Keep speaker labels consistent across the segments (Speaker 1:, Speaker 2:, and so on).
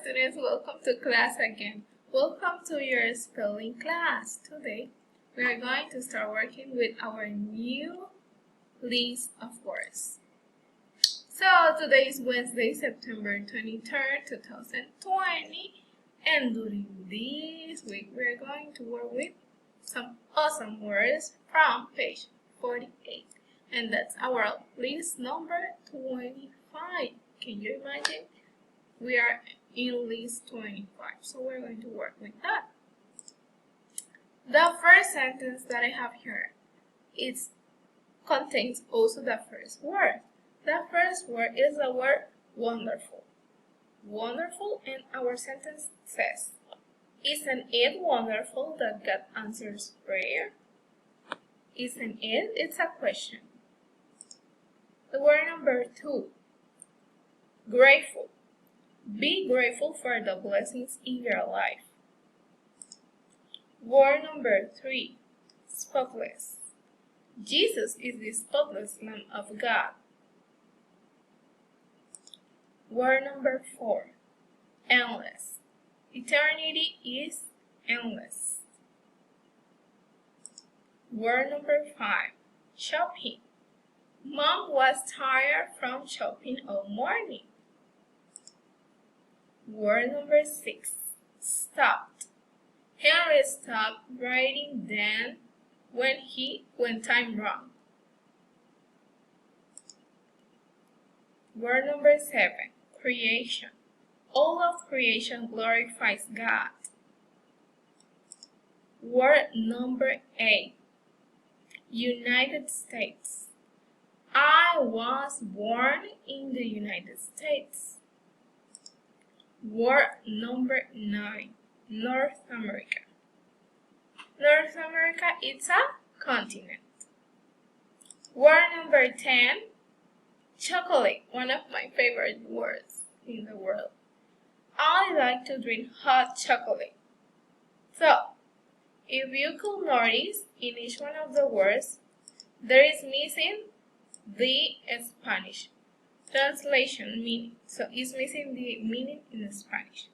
Speaker 1: students, welcome to class again. Welcome to your spelling class. Today, we are going to start working with our new list of words. So, today is Wednesday, September 23rd, 2020, and during this week, we are going to work with some awesome words from page 48, and that's our list number 25. Can you imagine? We are in list 25, so we're going to work with that. The first sentence that I have here, it contains also the first word. The first word is the word wonderful. Wonderful, and our sentence says, isn't it wonderful that God answers prayer? Isn't it? It's a question. The word number 2, grateful. Be grateful for the blessings in your life. Word number 3, spotless. Jesus is the spotless Lamb of God. Word number 4, endless. Eternity is endless. Word number 5, shopping. Mom was tired from shopping all morning. Word number 6, stopped. Henry stopped writing then when time wrong. Word number 7, creation. All of creation glorifies God. Word number 8, United States. I was born in the United States. Word number 9, North America. North America is a continent. Word number 10, chocolate, one of my favorite words in the world. I like to drink hot chocolate. So, if you could notice in each one of the words, there is missing the Spanish translation meaning. So it's missing the meaning in Spanish.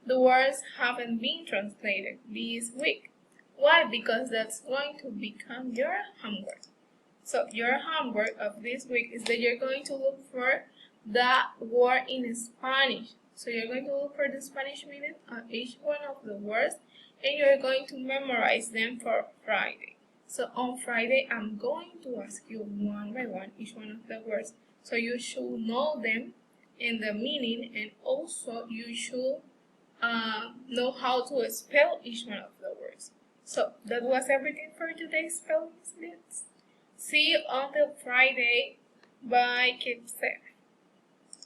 Speaker 1: The words haven't been translated this week. Why? Because that's going to become your homework. So your homework of this week is that you're going to look for the word in Spanish. So you're going to look for the Spanish meaning of each one of the words, and you're going to memorize them for Friday. So on Friday, I'm going to ask you one by one each one of the words. So you should know them and the meaning, and also you should know how to spell each one of the words. So that was everything for today's spelling students. See you on the Friday. Bye. Keep safe.